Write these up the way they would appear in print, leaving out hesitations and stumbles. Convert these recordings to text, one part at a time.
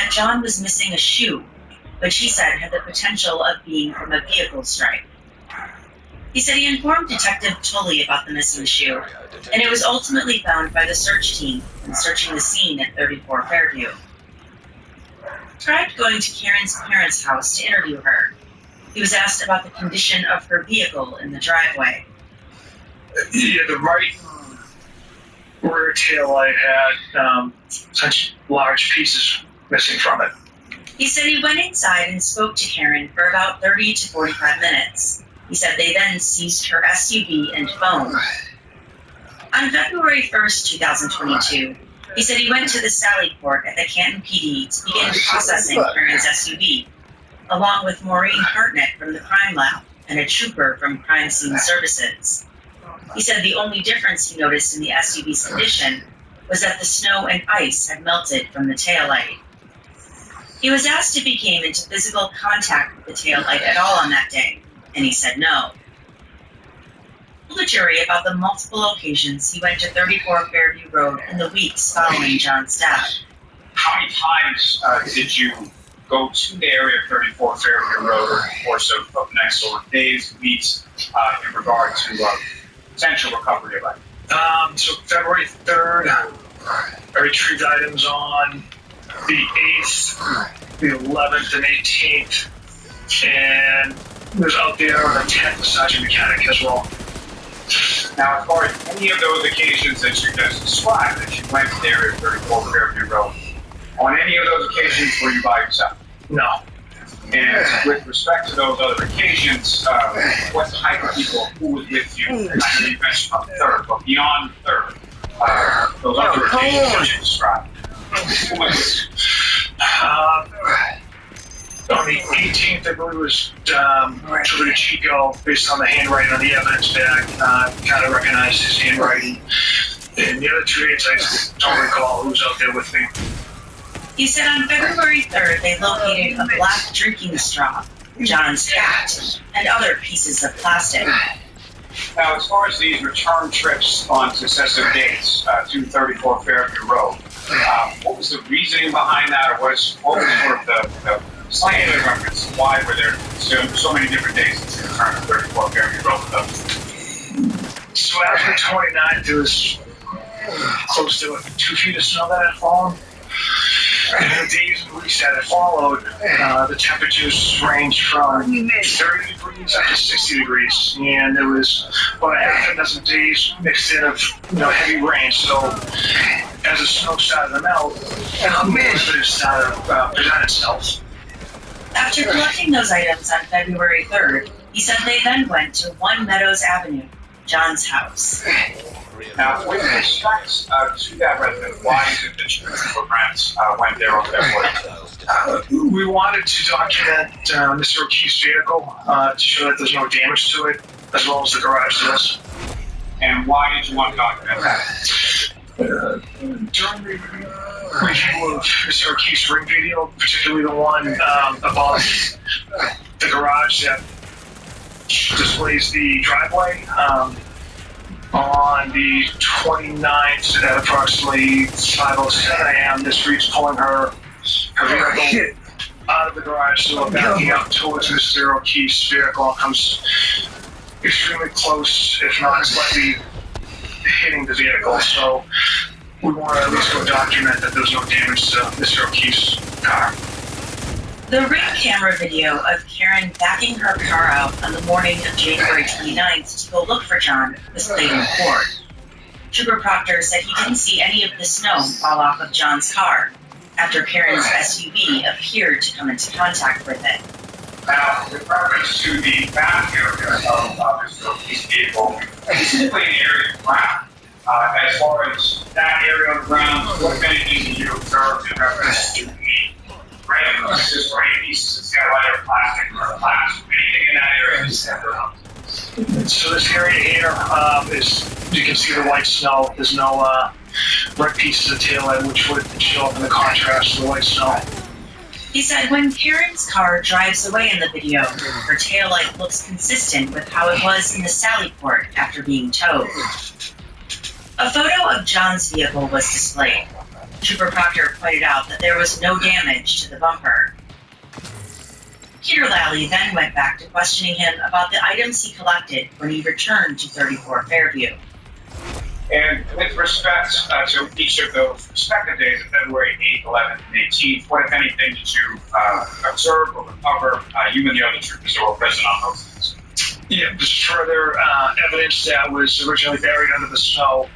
that John was missing a shoe, which he said had the potential of being from a vehicle strike. He said he informed Detective Tully about the missing shoe, and it was ultimately found by the search team when searching the scene at 34 Fairview. Described going to Karen's parents' house to interview her. He was asked about the condition of her vehicle in the driveway. Yeah, the right rear taillight had such large pieces missing from it. He said he went inside and spoke to Karen for about 30 to 45 minutes. He said they then seized her SUV and phone. On February 1st, 2022, he said he went to the Sally Port at the Canton PD to begin processing Karen's SUV, along with Maureen Hartnett from the crime lab and a trooper from Crime Scene Services. He said the only difference he noticed in the SUV's condition was that the snow and ice had melted from the taillight. He was asked if he came into physical contact with the taillight at all on that day, and he said no. He told the jury about the multiple occasions he went to 34 Fairview Road in the weeks following John's death. How many times did you go to the area of 34 Fairview Road over the course of the next days, weeks, in regard to potential recovery of it? So February 3rd, I retrieved items on the 8th, the 11th, and 18th, and was out there on the 10th massaging mechanic as well. Now, as far as any of those occasions that you just described, that you went to the area of 34 Fairview Road, on any of those occasions were you by yourself? No. And with respect to those other occasions, what type of people, who was with you? I know you mentioned on the 3rd, but beyond the 3rd, those other occasions that you described, who was on the 18th, I believe it was Trooper Chico, based on the handwriting on the evidence bag, kind of recognized his handwriting. And the other 2 dates, I don't recall who was out there with me. He said on February 3rd, they located a black drinking straw, John's hat, and other pieces of plastic. Now, as far as these return trips on successive dates to 34 Fairview Road, what was the reasoning behind that, or what was sort of the scientific reference? Why were there so many different dates to return to 34 Fairview Road with them? So after the 29th, there was close to 2 feet of snow that had fallen. And the days and weeks that had followed, the temperatures ranged from 30 degrees up to 60 degrees. And there was about a half a dozen days mixed in of heavy rain. So as the snow started to melt, it started to present itself. After collecting those items on February 3rd, he said they then went to 1 Meadows Avenue, John's house. Now, with respect to that resident, why is it that you and your friends went there on February? We wanted to document Mr. O'Keefe's vehicle to show that there's no damage to it, as well as the garage doors. And why did you want to document that? During the review of Mr. O'Keefe's ring video, particularly the one above the garage that displays the driveway, on the 29th at approximately 5:07 a.m., Ms. Reed's pulling her vehicle out of the garage door, backing up towards Mr. O'Keefe's vehicle, comes extremely close, if not slightly hitting the vehicle. So we want to at least go document that there's no damage to Mr. O'Keefe's car. The ring camera video of Karen backing her car out on the morning of January 29th to go look for John was played in court. Trooper Proctor said he didn't see any of the snow fall off of John's car after Karen's SUV appeared to come into contact with it. Now, with reference to the back area of Mr. O'Keefe's vehicle, specifically in the area of ground, as far as that area of ground, what anything did you observe in reference to the random pieces or any pieces of skylight or plastic or glass, anything in that area is separate? So this area here is, you can see the white snow. There's no red pieces of taillight, which would show up in the contrast to the white snow. He said when Karen's car drives away in the video, her taillight looks consistent with how it was in the Sally Port after being towed. A photo of John's vehicle was displayed. Trooper Proctor pointed out that there was no damage to the bumper. Peter Lally then went back to questioning him about the items he collected when he returned to 34 Fairview. And with respect to each of those respective days of February 8th, 11th, and 18th, what, if anything, did you observe or recover, you and the other troopers that were present on those days? Yeah, just further evidence that was originally buried under the snow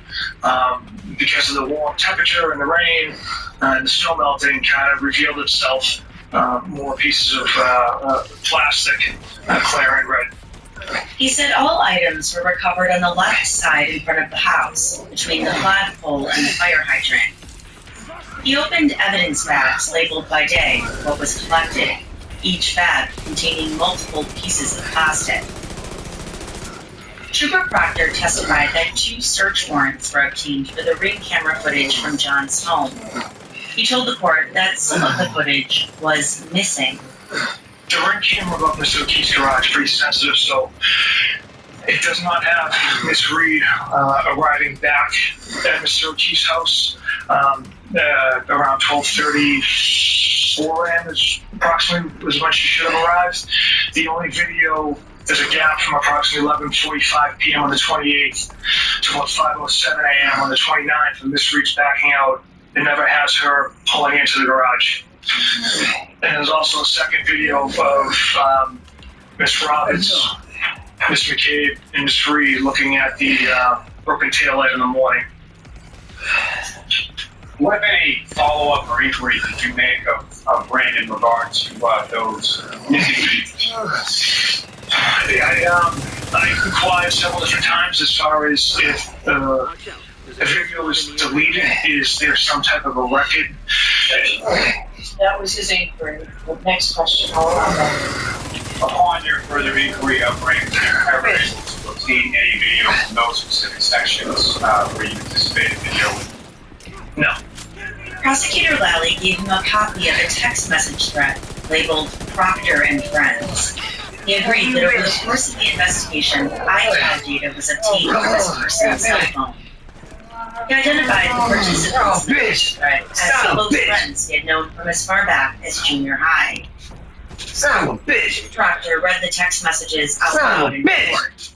because of the warm temperature and the rain and the snow melting kind of revealed itself. More pieces of plastic, clear and red. He said all items were recovered on the left side in front of the house, between the flagpole and the fire hydrant. He opened evidence bags labeled by day what was collected, each bag containing multiple pieces of plastic. Trooper Proctor testified that 2 search warrants were obtained for the ring camera footage from John's home. He told the court that some of the footage was missing. The ring camera above Mr. O'Keefe's garage is pretty sensitive, so it does not have Miss Reed arriving back at Mr. O'Keefe's house around 12:34 a.m. Approximately was when she should have arrived. The only video, there's a gap from approximately 11:45 p.m. on the 28th to about 5:07 a.m. on the 29th when Miss Reed's backing out. It never has her pulling into the garage. And there's also a second video of Miss Roberts, Miss McCabe, and Miss Reed looking at the broken taillight in the morning. What, if any, follow-up or inquiry did you make of Brandon in regard to those missing videos? I inquired several different times as far as if the video was deleted, is there some type of a record? That was his inquiry. The next question, all around that. Upon your further inquiry of Brandon, ever able to obtain any video from those specific sections where you anticipated video? No. Prosecutor Lally gave him a copy of a text message thread labeled Proctor and Friends. He agreed that over the course of the investigation, iCloud data was obtained from this person's cell phone. He identified the participants in the message thread as close friends he had known from as far back as junior high. Son of a bitch! Proctor read the text messages out loud in court.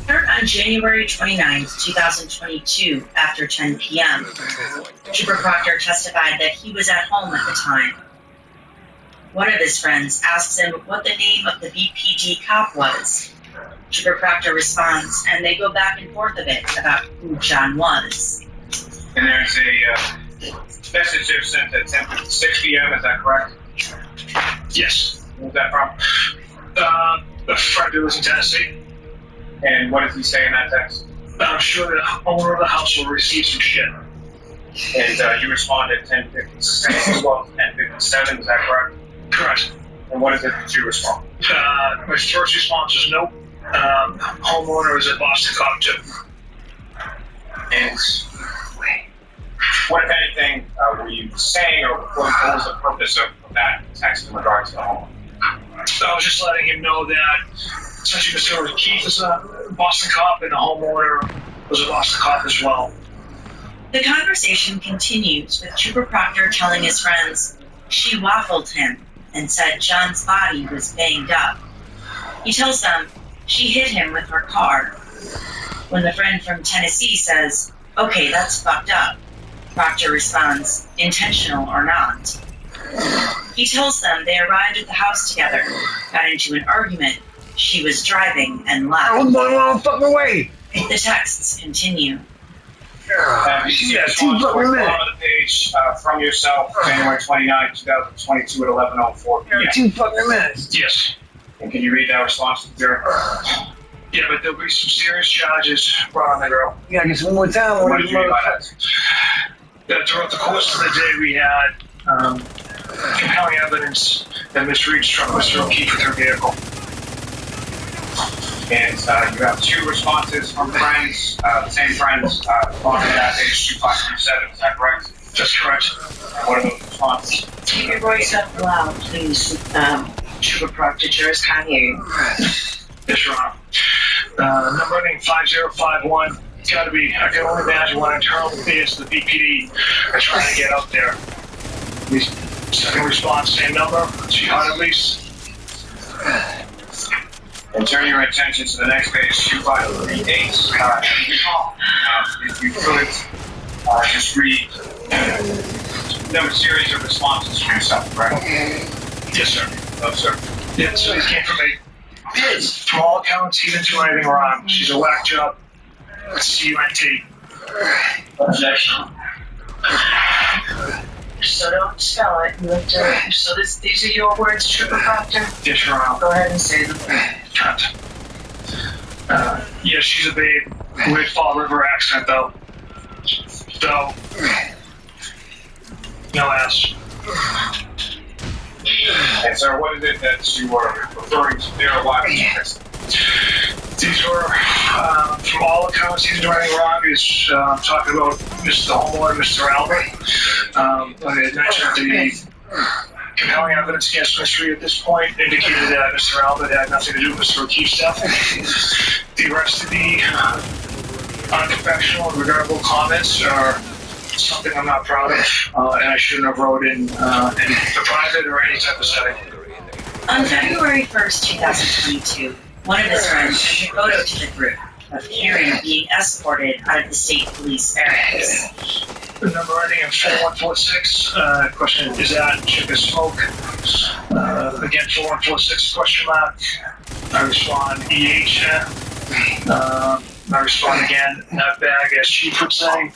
Heard on January 29, 2022, after 10 p.m., Trooper Proctor testified that he was at home at the time. One of his friends asks him what the name of the BPD cop was. Trooper Proctor responds, and they go back and forth a bit about who John was. And there's a message there sent at 10:56 p.m., is that correct? Yes. Where's that from? A friend who was in Tennessee. And what does he say in that text? I'm sure the owner of the house will receive some shit. And you responded at 10:56 as well as 10:57, is that correct? Correct. And what is it that you respond? My first response was nope. Homeowner is a Boston cop too. And what, if anything, were you saying, or what was the purpose of that text in regards to the home? I was just letting him know that essentially Mr. O'Keefe is a Boston cop and the homeowner was a Boston cop as well. The conversation continues with Trooper Proctor telling his friends she waffled him and said John's body was banged up. He tells them she hit him with her car. When the friend from Tennessee says, "Okay, that's fucked up," Proctor responds, "Intentional or not." He tells them they arrived at the house together, got into an argument, she was driving, and left. I'm going the wrong fucking way. The texts continue. Yeah, 2 fucking minutes. On the page from yourself, January 29, 2022 at 11:04 p.m. 2 fucking minutes. Yes. And can you read that response to the jury? Yeah, but there'll be some serious charges brought on the girl. You gotta get some more time on What this did you mean by motherfucker. that? Throughout the course of the day, we had compelling evidence that Miss Reed struck Mr. O'Keefe with her vehicle. And you have 2 responses from friends, the same friends, responding to that page 2537, is that correct? That's correct. What are those responses? Keep your voice up loud, please. Trooper Proctor, jurors can't hear you. Yes, Your Honor. Number ending 5051 gotta be, I can only imagine what internal is the BPD are trying to get up there. The second response, same number, jihad at least. And turn your attention to the next page, 2538. If you could just read the series of responses for yourself, right? Yes, sir. Oh, sir. Yeah, so these came from a, from all accounts, he didn't do anything wrong. She's a whack job. CUNT. Objection. So don't spell it. You have to, so these are your words, Trooper Proctor? Yes, Your Honor. Go ahead and say them. Cunt. Yeah, she's a babe. Weird Fall River accent, though. So, no ass. And sir, what is it that you were referring to there? Why was this? These were, from all accounts, he's doing anything wrong. He's talking about the homeowner, Mr. Albert. I had mentioned the compelling evidence against Mr. at this point indicated that Mr. Albert had nothing to do with Mr. O'Keefe's death. The rest of the unprofessional and regrettable comments are something I'm not proud of, and I shouldn't have wrote in the private or any type of setting. On February 1st, 2022, one of his friends sent a photo to the group of Karen being escorted out of the state police barracks. The number ending in 4146, question, is that chick a smoke? Again, 4146, question mark. I respond, EH. I respond again, nut bag, as she would say.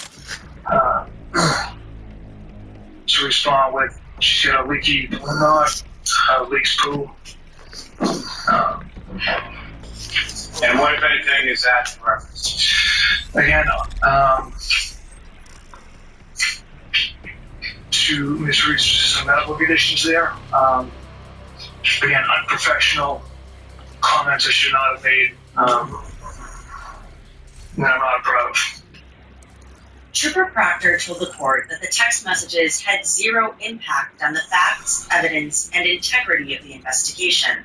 To respond with, she's got a leaky knot, leaks poo. And what, if anything, is that in reference? Again, to Ms. Reed's some medical conditions there. Again, unprofessional comments I should not have made. That I'm not proud of. Trooper Proctor told the court that the text messages had zero impact on the facts, evidence, and integrity of the investigation.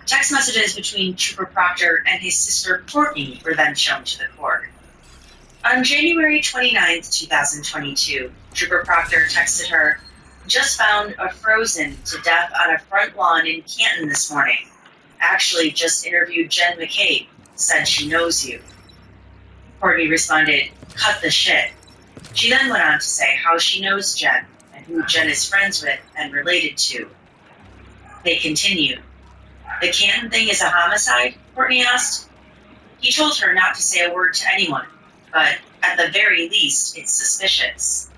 Text messages between Trooper Proctor and his sister Courtney were then shown to the court. On January 29, 2022, Trooper Proctor texted her, "Just found a frozen to death on a front lawn in Canton this morning. Actually just interviewed Jen McCabe, said she knows you." Courtney responded, "Cut the shit." She then went on to say how she knows Jen and who Jen is friends with and related to. They continued. "The Canton thing is a homicide?" Courtney asked. He told her not to say a word to anyone, but at the very least, it's suspicious.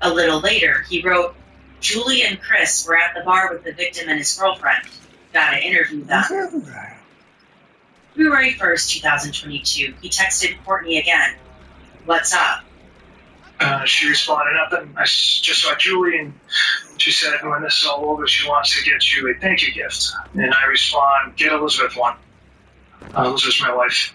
A little later, he wrote, "Julie and Chris were at the bar with the victim and his girlfriend. Gotta interview them." February 1st, 2022, he texted Courtney again, "What's up?" She responded, "Nothing. I just saw Julie, and she said when this is all over, she wants to get you a thank you gift." And I respond, "Get Elizabeth one." Elizabeth's my wife.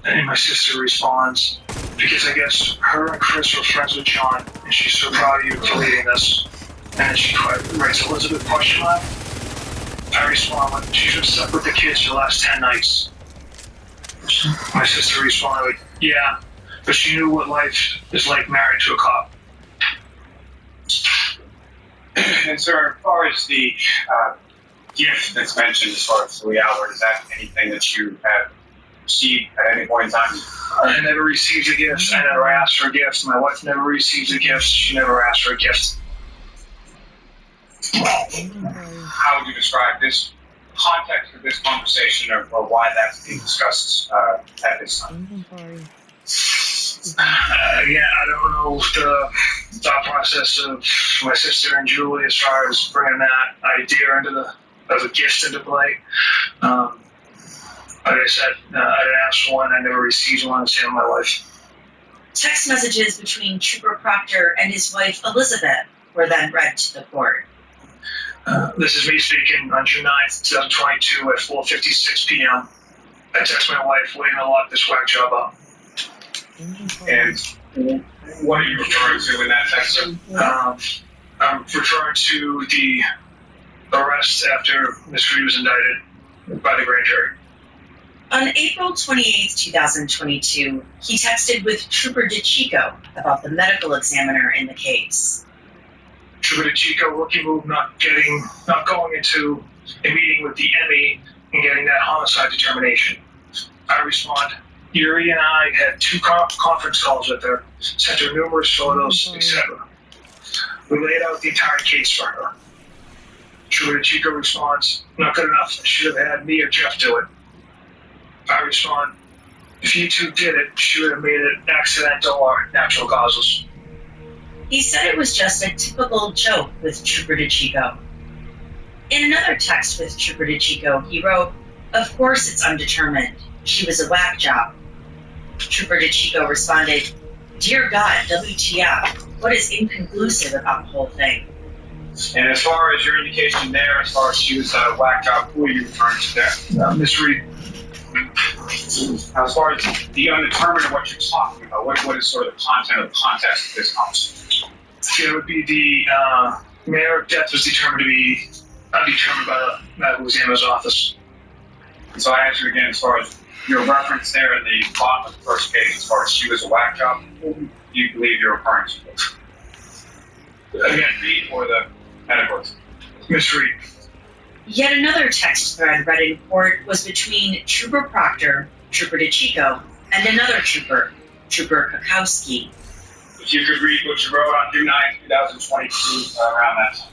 And my sister responds, "Because I guess her and Chris were friends with John, and she's so proud of you for leading this." And then she writes, "Elizabeth, question mark?" I respond with, "She's been stuck with the kids for the last 10 nights. My sister responded, "Yeah, but she knew what life is like married to a cop." And sir, as far as the gift that's mentioned, as far as Louis Albert, is that anything that you have received at any point in time? I never received a gift. I never asked for a gift. My wife never received a gift. She never asked for a gift. How would you describe this context of this conversation, or why that's being discussed at this time? Again, I don't know the thought process of my sister and Julie as far as bringing that idea of a gift into play. Like I said, I didn't ask for one. I never received one. It's in my life. Text messages between Trooper Proctor and his wife Elizabeth were then read to the court. This is me speaking on June 9th, 2022 at 4:56 p.m. I text my wife, "Waiting to lock this whack job up." And what are you referring to in that text, sir? I'm referring to the arrest after Ms. Reed was indicted by the grand jury. On April 28, 2022, he texted with Trooper DeChico about the medical examiner in the case. Trooper DeChico, rookie move, not going into a meeting with the ME and getting that homicide determination. I respond, Yuri and I had 2 conference calls with her, sent her numerous photos, etc. We laid out the entire case for her. Trooper DeChico responds, not good enough, should have had me or Jeff do it. I respond, if you two did it, she would have made it accidental or natural causes. He said it was just a typical joke with Trooper DeChico. In another text with Trooper DeChico, he wrote, of course it's undetermined. She was a whack job. Trooper DeChico responded, Dear God, WTF, what is inconclusive about the whole thing? And as far as your indication there, as far as she was a whack job, who are you referring to there? Miss Reed. As far as the undetermined of what you're talking about, what is sort of the content of the context of this conversation? It would be the manner of death was determined to be undetermined by the medical examiner's office. And so I ask you again, as far as your reference there in the bottom of the first page, as far as she was a whack job, who do you believe you're referring to? Again, Reed or the medical? Miss Reed. Yet another text thread read in court was between Trooper Proctor, Trooper DeChico, and another trooper, Trooper Kakowski. If you could read what you wrote on June 9, 2022, around that time.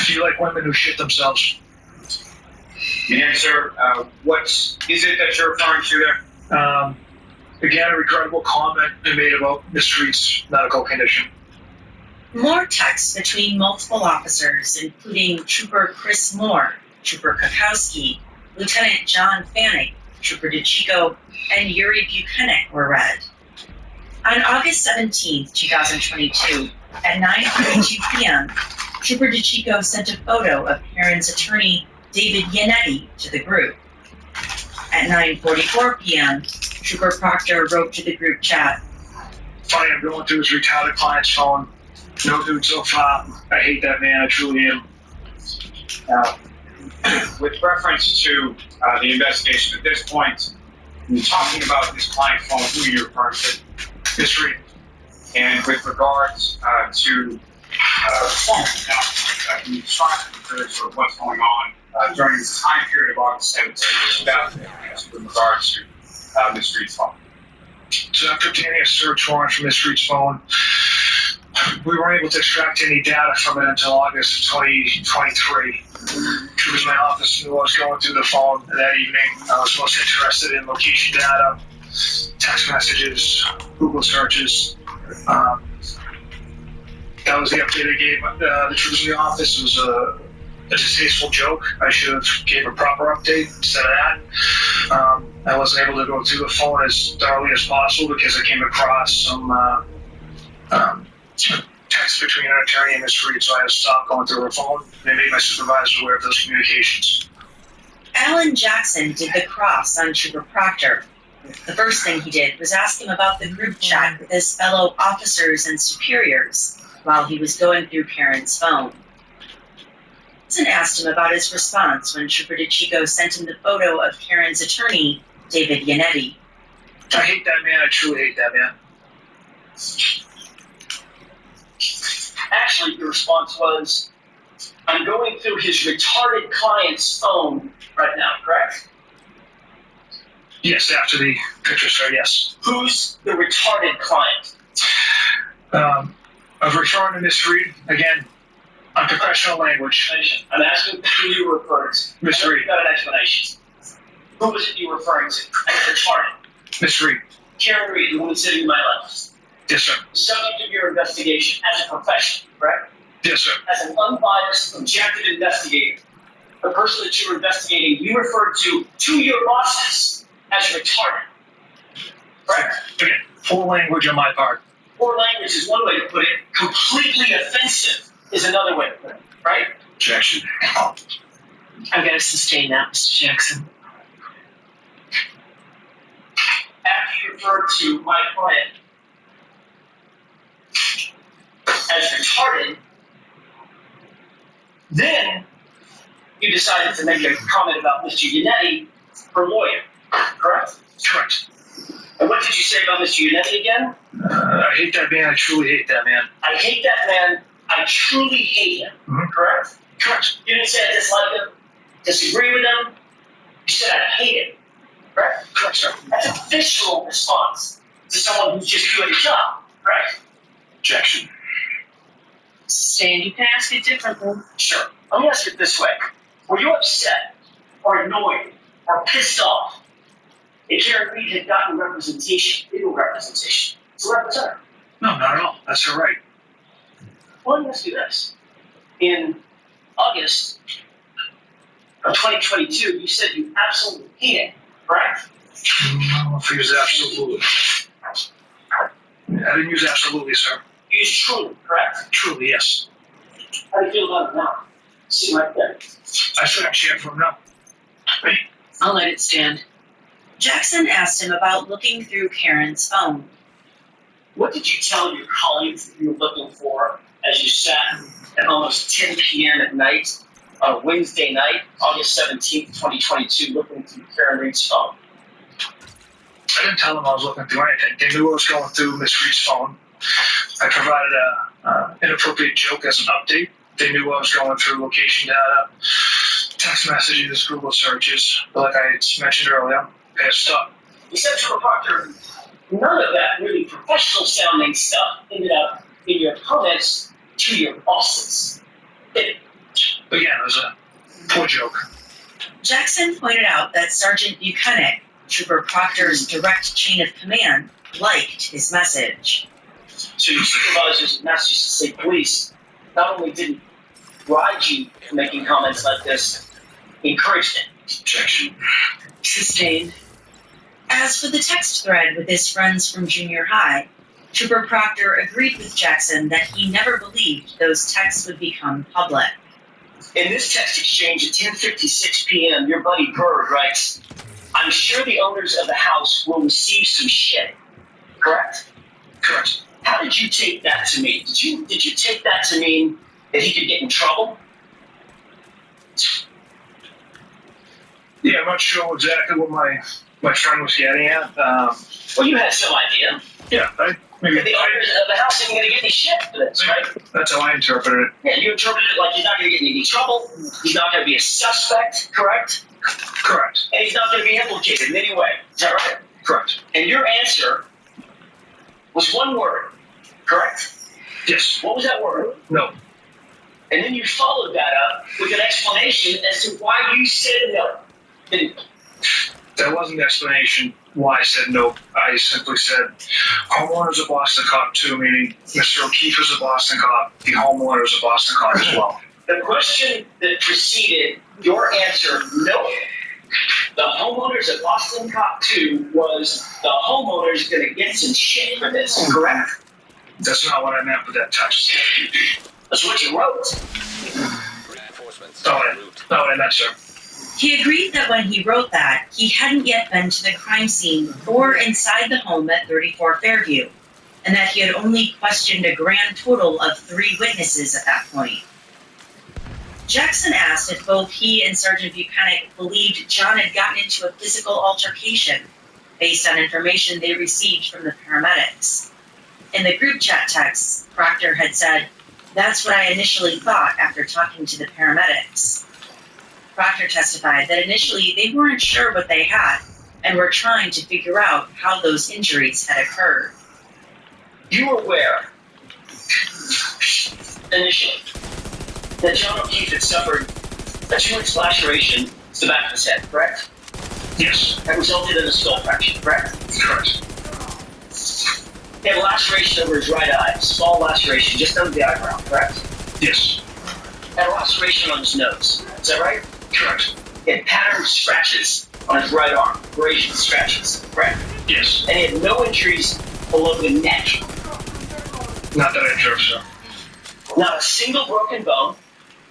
Do you like women who shit themselves? The answer, what is it that you're referring to there? Again, a regrettable comment made about Miss Reed's medical condition. More texts between multiple officers, including Trooper Chris Moore, Trooper Kakowski, Lieutenant John Fanning, Trooper DeChico, and Yuri Buchanan were read. On August 17, 2022, at 9:32 p.m., Trooper DeChico sent a photo of Karen's attorney, David Yannetti, to the group. At 9:44 p.m., Trooper Proctor wrote to the group chat, Funny, I'm going through his retarded client's phone. No dude so far. I hate that man, I truly am. Now, with reference to the investigation at this point, when you're talking about this client phone, who are you referring to? Miss Reed. And with regards to phone, now, can you describe sort of what's going on during this time period of August 17th, 2008, with regards to Miss Reed's phone? So after obtaining a search warrant for Miss Reed's phone, we weren't able to extract any data from it until August of 2023. Troopers in my office knew I was going through the phone that evening. I was most interested in location data, text messages, Google searches. That was the update I gave the troopers in the office. It was a distasteful joke. I should have gave a proper update instead of that. I wasn't able to go through the phone as thoroughly as possible because I came across some text between an attorney and Miss Reed, so I had to stop going through her phone. They made my supervisor aware of those communications. Alan Jackson did the cross on Trooper Proctor. The first thing he did was ask him about the group chat with his fellow officers and superiors while he was going through Karen's phone. Jackson asked him about his response when Trooper DeChico sent him the photo of Karen's attorney, David Yannetti. I hate that man. I truly hate that man. Actually, your response was, I'm going through his retarded client's phone right now, correct? Yes, after the picture, sir, yes. Who's the retarded client? I was referring to Miss Reed, again, unprofessional language. I'm asking who you were referring to. Miss Reed. You got an explanation. Who was it you were referring to? As retarded. Miss Reed. Karen Reed, the woman sitting to my left. Yes, sir. Subject of your investigation as a professional, correct? Yes, sir. As an unbiased, objective investigator, the person that you were investigating, you referred to your bosses as retarded. Correct? Again, poor language on my part. Poor language is one way to put it. Completely offensive is another way to put it, right? Objection. I'm going to sustain that, Mr. Jackson. After you referred to my client as retarded, then you decided to make a comment about Mr. Yannetti, her lawyer, correct? Correct. And what did you say about Mr. Unetti again? I hate that man. I truly hate that man. I hate that man. I truly hate him. Mhm. Correct? Correct. You didn't say I dislike him, disagree with him. You said I hate him. Correct? Correct, sir. That's a visceral response to someone who's just doing a job. Correct? Objection. Sustained. You can ask it differently. Sure. Let me ask it this way. Were you upset or annoyed or pissed off if Karen Reed had gotten representation, legal representation, to represent her? No, not at all. That's her right. Well, let me ask you this. In August of 2022, you said you absolutely hate it, correct? No, if he was absolutely. I didn't use absolutely, sir. You used truly, correct? Truly, yes. How do you feel about it now? See right there. I should have cheered for him now. I'll let it stand. Jackson asked him about looking through Karen's phone. What did you tell your colleagues that you were looking for as you sat at almost 10 p.m. at night on a Wednesday night, August 17th, 2022, looking through Karen Reed's phone? I didn't tell them I was looking through anything. They knew I was going through Miss Reed's phone. I provided a inappropriate joke as an update. They knew I was going through location data, text messages, Google searches. But like I mentioned earlier, pissed up. You said to a Proctor, none of that really professional sounding stuff ended up in your comments to your bosses. Again, it was a poor joke. Jackson pointed out that Sergeant Buchanan, Trooper Proctor's direct chain of command, liked his message. So your supervisors at Massachusetts State Police not only didn't ride you for making comments like this, encouraged it. Objection. Sustained. As for the text thread with his friends from junior high, Trooper Proctor agreed with Jackson that he never believed those texts would become public. In this text exchange at 10:56 p.m., your buddy Bird writes, "I'm sure the owners of the house will receive some shit." Correct? Correct. How did you take that to mean? Did you take that to mean that he could get in trouble? Yeah, I'm not sure exactly what my friend was getting at. Well, you had some idea. Yeah, The owners of the house isn't going to get any shit for this, right? That's how I interpreted it. Yeah, you interpreted it like he's not going to get in any trouble. He's not going to be a suspect, correct? Correct. And he's not going to be implicated in any way. Is that right? Correct. And your answer was one word, correct? Yes. What was that word? No. And then you followed that up with an explanation as to why you said no. Didn't you? That wasn't the explanation why I said no. I simply said, homeowner's a Boston cop too, meaning Mr. O'Keefe is a Boston cop. The homeowner is a Boston cop as well. The question that preceded your answer, no. The homeowner's a Boston cop too was the homeowner's going to get some shit for this, correct? That's not what I meant with that text. That's what you wrote. That's not what I meant, sir. He agreed that when he wrote that, he hadn't yet been to the crime scene or inside the home at 34 Fairview, and that he had only questioned a grand total of 3 witnesses at that point. Jackson asked if both he and Sergeant Buchanan believed John had gotten into a physical altercation based on information they received from the paramedics. In the group chat texts, Proctor had said, "That's what I initially thought after talking to the paramedics." Proctor testified that initially they weren't sure what they had and were trying to figure out how those injuries had occurred. You were aware, initially, that John O'Keefe had suffered a 2-inch laceration to the back of his head, correct? Yes. That resulted in a skull fracture, correct? Correct. He had a laceration over his right eye, a small laceration just under the eyebrow, correct? Yes. He had a laceration on his nose, is that right? Correct. He had patterned scratches on his right arm, abrasion scratches, correct? Yes. And he had no injuries below the neck. Not that I observed, sir. Not a single broken bone,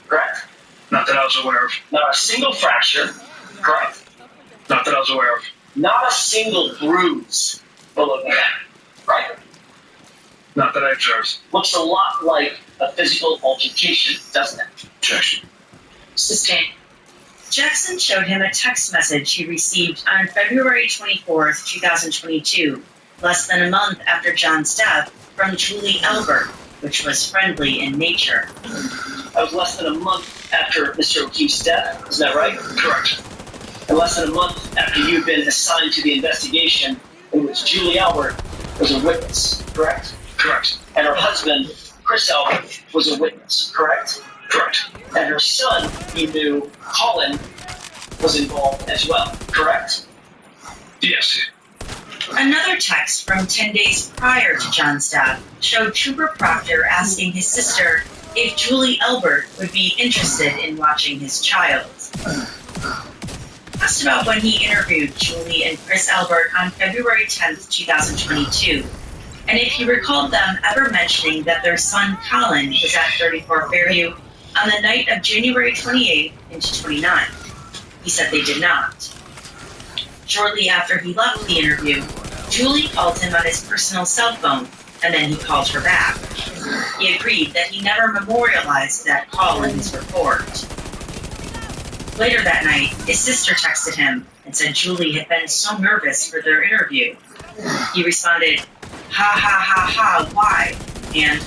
correct? Not that I was aware of. Not a single fracture, correct? Not that I was aware of. Not a single bruise below the neck, right? Not that I observed. Looks a lot like a physical altercation, doesn't it? Objection. Sustained. Jackson showed him a text message he received on February 24th, 2022, less than a month after John's death, from Julie Albert, which was friendly in nature. That was less than a month after Mr. O'Keefe's death, is that right? Correct. And less than a month after you've been assigned to the investigation in which Julie Albert was a witness, correct? Correct. And her husband, Chris Albert, was a witness, correct? Correct. And her son, you knew, Colin, was involved as well, correct? Yes. Another text from 10 days prior to John's death showed Trooper Proctor asking his sister if Julie Albert would be interested in watching his child. Asked about when he interviewed Julie and Chris Albert on February 10th, 2022, and if he recalled them ever mentioning that their son Colin was at 34 Fairview on the night of January 28th into 29th. He said they did not. Shortly after he left the interview, Julie called him on his personal cell phone, and then he called her back. He agreed that he never memorialized that call in his report. Later that night, his sister texted him and said Julie had been so nervous for their interview. He responded, "Ha ha ha ha, why?" And,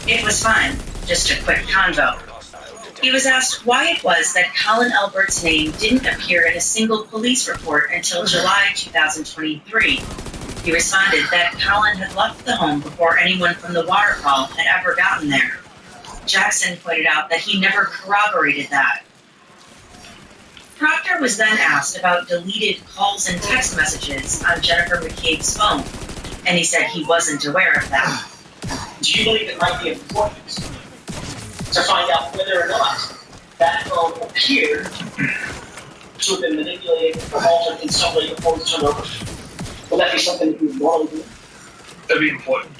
"It was fine, just a quick convo." He was asked why it was that Colin Albert's name didn't appear in a single police report until July 2023. He responded that Colin had left the home before anyone from the waterfall had ever gotten there. Jackson pointed out that he never corroborated that. Proctor was then asked about deleted calls and text messages on Jennifer McCabe's phone, and he said he wasn't aware of that. Do you believe it might be important to find out whether or not that phone appeared to have been manipulated or altered in some way before it was turned over? Would that be something that you would normally do? That'd be important.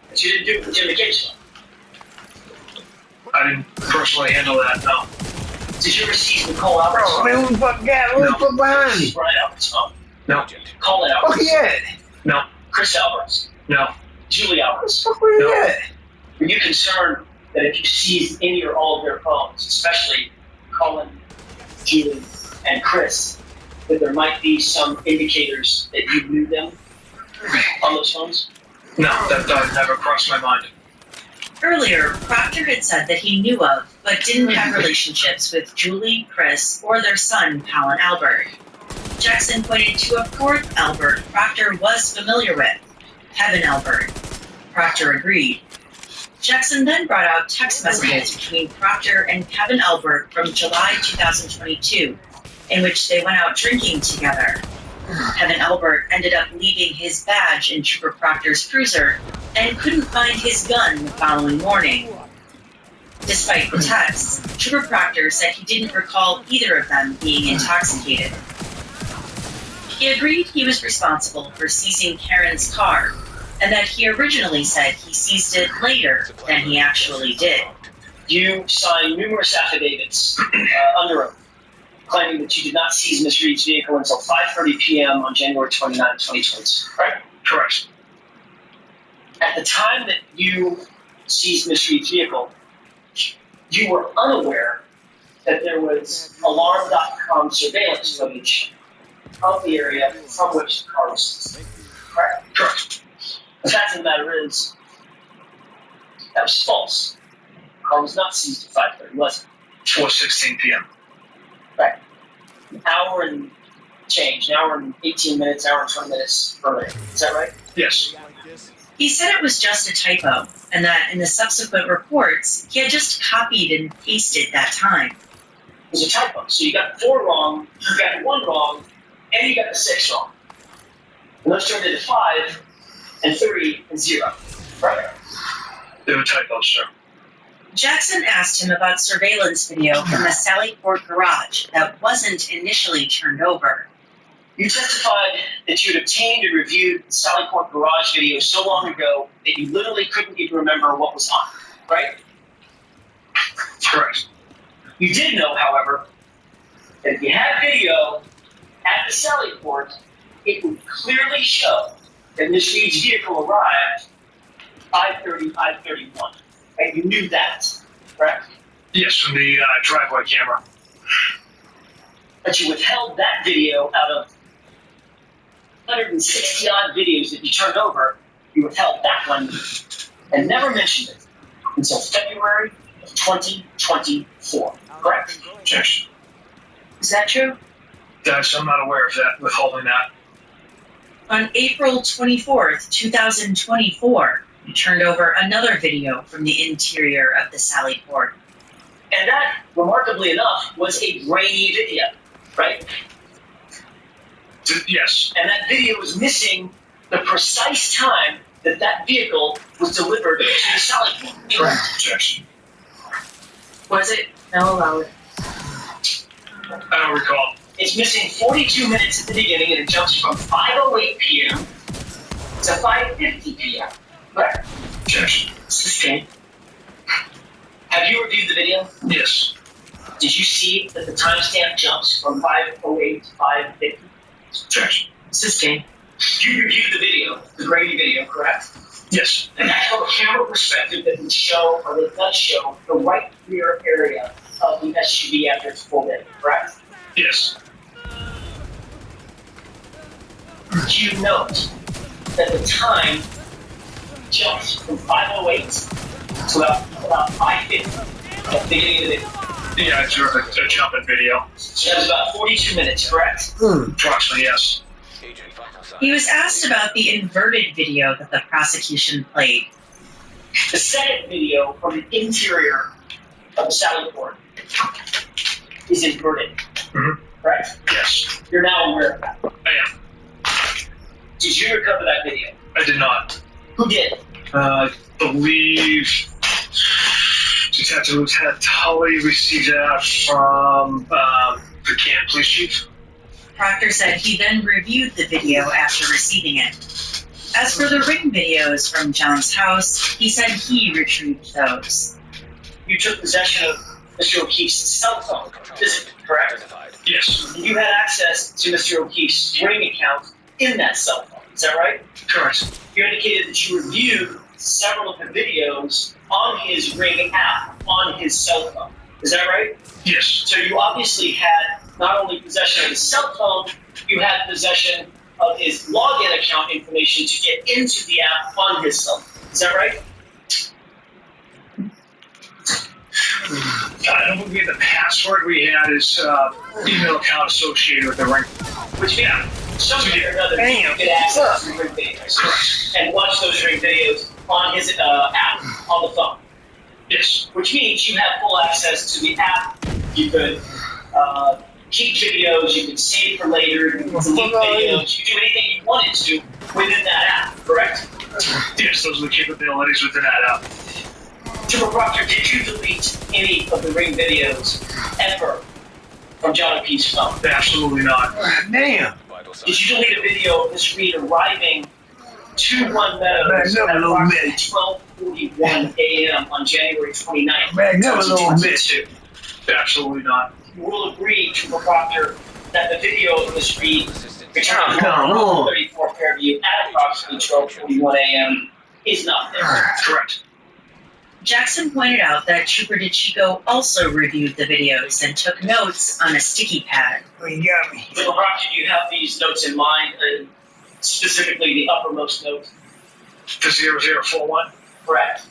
That you didn't do with Jim McCabe's phone? I didn't personally handle that, no. Did you ever seize Nicole Albert's Bro, phone? man, who the fuck got? Who the fuck behind me? Brian Albert's phone. No. Colin Fuck Albert's. he at? No. Chris Albert's. No. Julie Albert's. Fuck where No. he at? Were you concerned that if you seized any or all of their phones, especially Colin, Julie, and Chris, that there might be some indicators that you knew them on those phones? No, that thought never crossed my mind. Earlier, Proctor had said that he knew of, but didn't have relationships with Julie, Chris, or their son, Colin Albert. Jackson pointed to a fourth Albert Proctor was familiar with, Kevin Albert. Proctor agreed. Jackson then brought out text messages between Proctor and Kevin Albert from July 2022, in which they went out drinking together. Kevin Albert ended up leaving his badge in Trooper Proctor's cruiser and couldn't find his gun the following morning. Despite the texts, Trooper Proctor said he didn't recall either of them being intoxicated. He agreed he was responsible for seizing Karen's car, and that he originally said he seized it later than he actually did. You signed numerous affidavits under oath, claiming that you did not seize Miss Reed's vehicle until 5:30 p.m. on January 29, 2022, right? Correct. At the time that you seized Miss Reed's vehicle, you were unaware that there was alarm.com surveillance footage of the area from which the car was seized, correct? Correct. The fact of the matter is, that was false. The car was not seized at 5:30, was it? 4:16 p.m. Right. An hour and change, an hour and 18 minutes, an hour and 20 minutes earlier. Is that right? Yes. He said it was just a typo, and that in the subsequent reports, he had just copied and pasted that time. It was a typo. So you got 4 wrong, you got 1 wrong, and you got the 6 wrong. And those turned into 5 and 3 and 0. Right? They were typos, sir. Jackson asked him about surveillance video from the Sally Port garage that wasn't initially turned over. You testified that you had obtained and reviewed the Sally Port garage video so long ago that you literally couldn't even remember what was on it, right? Correct. You did know, however, that if you had video at the Sally Port, it would clearly show that Miss Reed's vehicle arrived 5:30, 5:31. Right? You knew that, correct? Yes, from the driveway camera. But you withheld that video out of 160 odd videos that you turned over. You withheld that one and never mentioned it until February of 2024. Correct? Objection. Is that true? I'm not aware of that, withholding that. On April 24th, 2024, you turned over another video from the interior of the Sally Port. And that, remarkably enough, was a grainy video, right? Yes. And that video was missing the precise time that that vehicle was delivered to the Sally Port. Correct. Objection. Was it? No, allow it. I don't recall. It's missing 42 minutes at the beginning, and it jumps from 5:08 p.m. to 5:50 p.m. Correct? Objection. Sustained. Have you reviewed the video? Yes. Did you see that the timestamp jumps from 5:08 to 5:50? Objection. Sustained. You reviewed the video, the grainy video, correct? Yes. And that's from a camera perspective that would show, or that does show, the right rear area of the SUV after it's pulled in, correct? Yes. You note that the time jumps from 5:08 to about 5:50 at the beginning of the video. Yeah, it's a jumping video. So that was about 42 minutes, correct? Approximately, yes. He was asked about the inverted video that the prosecution played. The second video from the interior of the Sally Port is inverted, correct? Yes. You're now aware of that. I am. Did you recover that video? I did not. Who did? I believe Detective Lieutenant Tully received that from the Canton Police Chief. Proctor said he then reviewed the video after receiving it. As for the ring videos from John's house, he said he retrieved those. You took possession of Mr. O'Keefe's cell phone, physically, correct? Yes. You had access to Mr. O'Keefe's ring account in that cell phone, is that right? Correct. You indicated that you reviewed several of the videos on his ring app on his cell phone, is that right? Yes. So you obviously had not only possession of his cell phone, you had possession of his login account information to get into the app on his cell phone, is that right? I don't believe the password we had is email account associated with the ring. Which means somebody or another can get access to ring videos and watch those ring videos on his app on the phone. Yes. Which means you have full access to the app. You could keep videos, you could save for later, you could delete videos, you could do anything you wanted to within that app, correct? Yes, those are the capabilities within that app. Trooper Proctor, did you delete any of the ring videos ever from John O'Keefe's phone? Absolutely not. Damn. Did you delete a video of Miss Reed arriving to One Meadows at approximately 12:41 a.m. on January 29th, Man, never little 2022? Absolutely not. You will agree, Trooper Proctor, that the video of Miss Reed returning Come home on. from 34th Fairview at approximately 12:41 a.m. is not there. Correct. Jackson pointed out that Trooper DeChico also reviewed the videos and took notes on a sticky pad. You got me. Trooper Proctor, do you have these notes in mind, specifically the uppermost note? The 0041? Correct.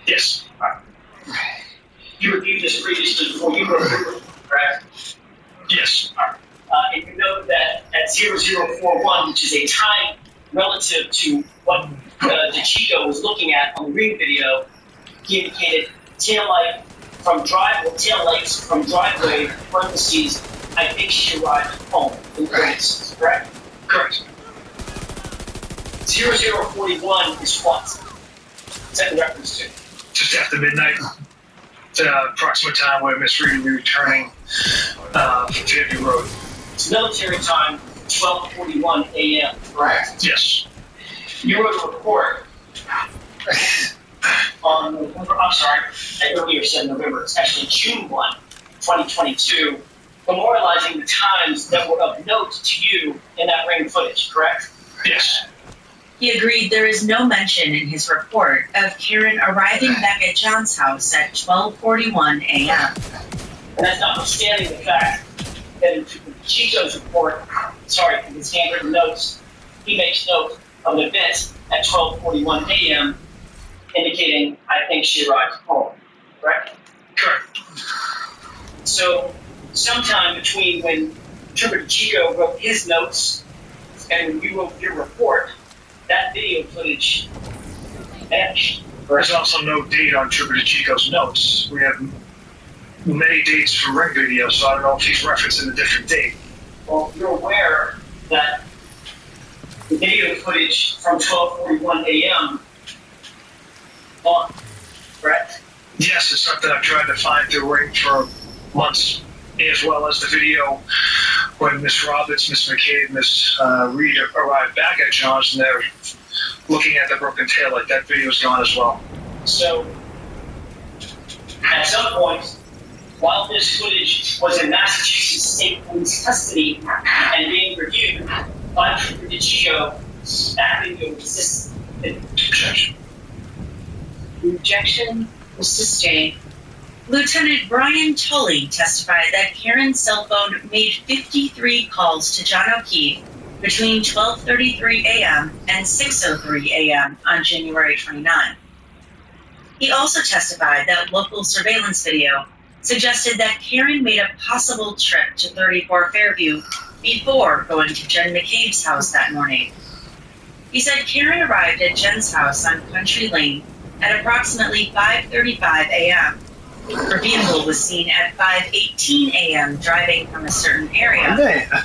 Yes. You reviewed this previously before you wrote it, correct? Yes. And you note that at 0041, which is a time relative to what DeChico was looking at on the ring video, he indicated taillights from driveway, parentheses, I think she arrived home, in parentheses, correct? Correct. 0041 is what? What's that in reference to? Just after midnight. It's approximate time where Miss Reed will be returning from Fairview Road. It's military time, 12:41 a.m., correct? Yes. You wrote a report on November, I earlier said November, it's actually June 1, 2022, memorializing the times that were of note to you in that ring footage, correct? Yes. He agreed there is no mention in his report of Karen arriving back at John's house at 12:41 a.m. And that's notwithstanding the fact that in Chico's report, in his handwritten notes, he makes note of an event at 12:41 a.m. indicating, I think she arrived home, correct? Correct. So, sometime between when Trooper Chico wrote his notes and when you wrote your report, that video footage vanished. There's also no date on Trooper DeChico's notes. We have many dates from ring video, so I don't know if he's referencing a different date. Well, you're aware that the video footage from 12:41 a.m. on, correct? Yes, it's something I've tried to find through ring for months, as well as the video when Miss Roberts, Miss McCabe, Miss Reed arrived back at John's and they're looking at the broken tail. Like that video's gone as well. So, at some point, while this footage was in Massachusetts State Police custody and being reviewed by Trooper DeChico, that video was suspended. Objection. The objection was sustained. Lieutenant Brian Tully testified that Karen's cell phone made 53 calls to John O'Keefe between 12:33 a.m. and 6:03 a.m. on January 29. He also testified that local surveillance video suggested that Karen made a possible trip to 34 Fairview before going to Jen McCabe's house that morning. He said Karen arrived at Jen's house on Country Lane at approximately 5:35 a.m. Her vehicle was seen at 5:18 a.m. driving from a certain area,